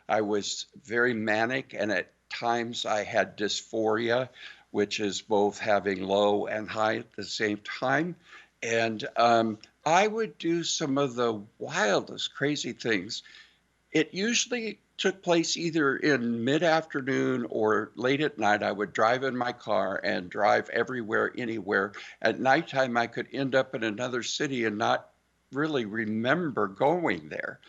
I was very manic, and at times I had dysphoria, which is both having low and high at the same time. And I would do some of the wildest, crazy things. It usually took place either in mid-afternoon or late at night. I would drive in my car and drive everywhere, anywhere. At nighttime, I could end up in another city and not really remember going there.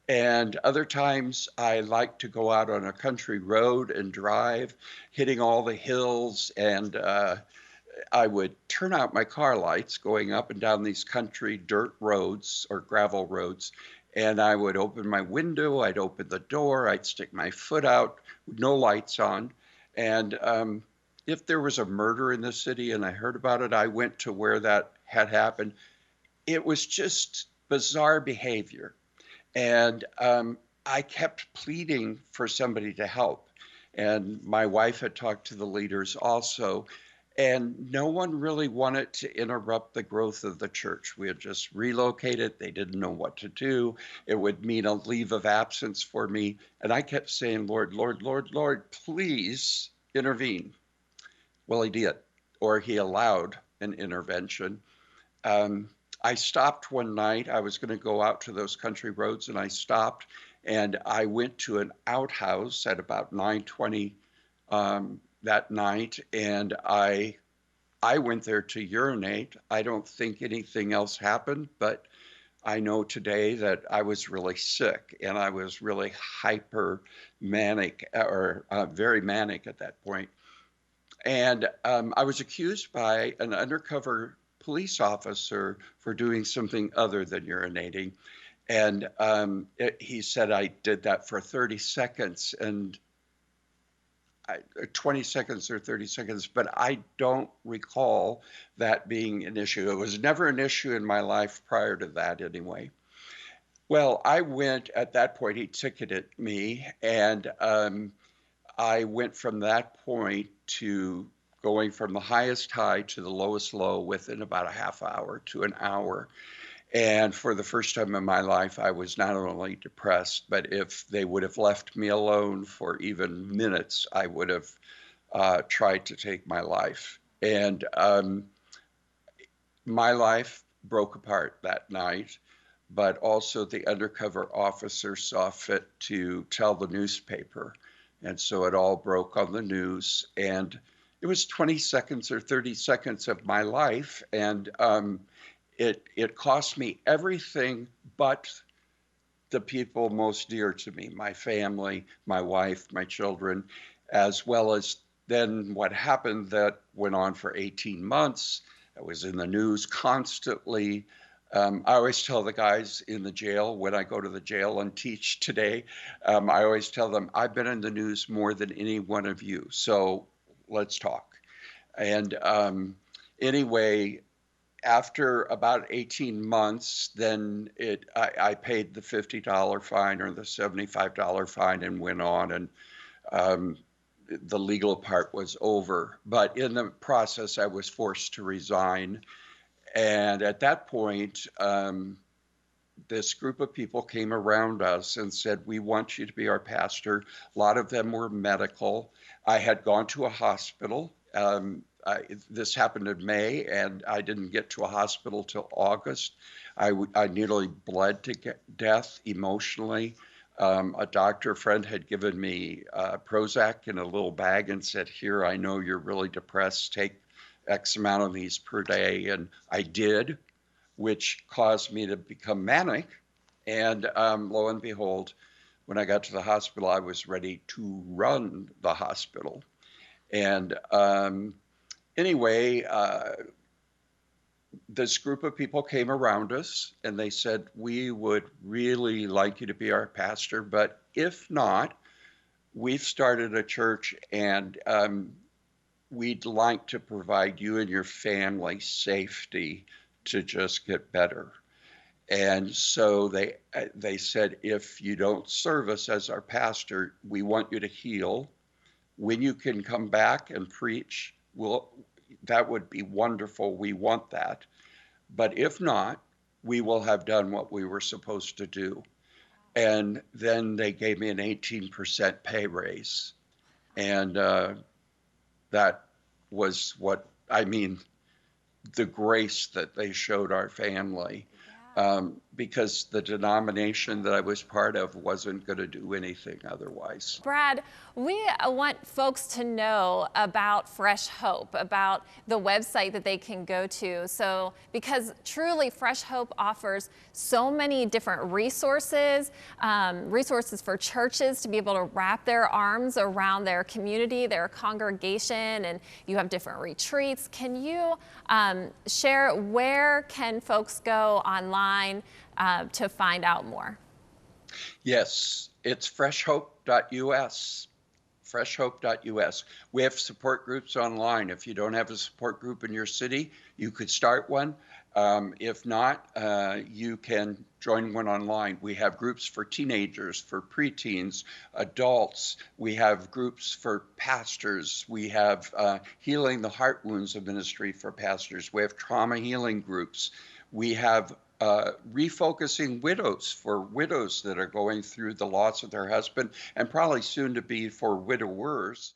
And other times, I like to go out on a country road and drive, hitting all the hills. And I would turn out my car lights going up and down these country dirt roads or gravel roads. And I would open my window, I'd open the door, I'd stick my foot out, no lights on. And if there was a murder in the city and I heard about it, I went to where that had happened. It was just bizarre behavior. And I kept pleading for somebody to help. And my wife had talked to the leaders also, and no one really wanted to interrupt the growth of the church. We had just relocated. They didn't know what to do. It would mean a leave of absence for me. And I kept saying, Lord, Lord, Lord, Lord, please intervene. Well, he did, or he allowed an intervention. Um, I stopped one night. I was going to go out to those country roads, and I stopped, and I went to an outhouse at about 9:20 that night, and I went there to urinate. I don't think anything else happened, but I know today that I was really sick and I was really hyper manic or very manic at that point. And I was accused by an undercover police officer for doing something other than urinating. And he said I did that for 30 seconds and 20 seconds or 30 seconds, but I don't recall that being an issue. It was never an issue in my life prior to that, anyway. Well, I went at that point, he ticketed me, and I went from that point to going from the highest high to the lowest low within about a half hour to an hour. And for the first time in my life, I was not only depressed, but if they would have left me alone for even minutes, I would have tried to take my life. And my life broke apart that night, but also the undercover officer saw fit to tell the newspaper. And so it all broke on the news. And it was 20 seconds or 30 seconds of my life. And it cost me everything but the people most dear to me, my family, my wife, my children, as well as then what happened that went on for 18 months. I was in the news constantly. I always tell the guys in the jail when I go to the jail and teach today, I always tell them, I've been in the news more than any one of you, so let's talk. And anyway, after about 18 months, then I paid the $50 fine or the $75 fine and went on, and the legal part was over. But in the process, I was forced to resign. And at that point, this group of people came around us and said, we want you to be our pastor. A lot of them were medical. I had gone to a hospital. This happened in May, and I didn't get to a hospital till August. I nearly bled to death emotionally. A doctor friend had given me Prozac in a little bag and said, here, I know you're really depressed. Take X amount of these per day. And I did, which caused me to become manic. And lo and behold, when I got to the hospital, I was ready to run the hospital. And anyway, this group of people came around us and they said, we would really like you to be our pastor, but if not, we've started a church and we'd like to provide you and your family safety to just get better. And so they said, if you don't serve us as our pastor, we want you to heal. When you can come back and preach, that would be wonderful. We want that. But if not, we will have done what we were supposed to do. And then they gave me an 18% pay raise. And that was what I mean, the grace that they showed our family, because the denomination that I was part of wasn't going to do anything otherwise. Brad, we want folks to know about Fresh Hope, about the website that they can go to. So, because truly Fresh Hope offers so many different resources, resources for churches to be able to wrap their arms around their community, their congregation, and you have different retreats. Can you share where can folks go online to find out more? Yes, it's freshhope.us. Freshhope.us. We have support groups online. If you don't have a support group in your city, you could start one. If not, you can join one online. We have groups for teenagers, for preteens, adults. We have groups for pastors. We have Healing the Heart Wounds of Ministry for pastors. We have trauma healing groups. We have refocusing widows, for widows that are going through the loss of their husband, and probably soon to be for widowers.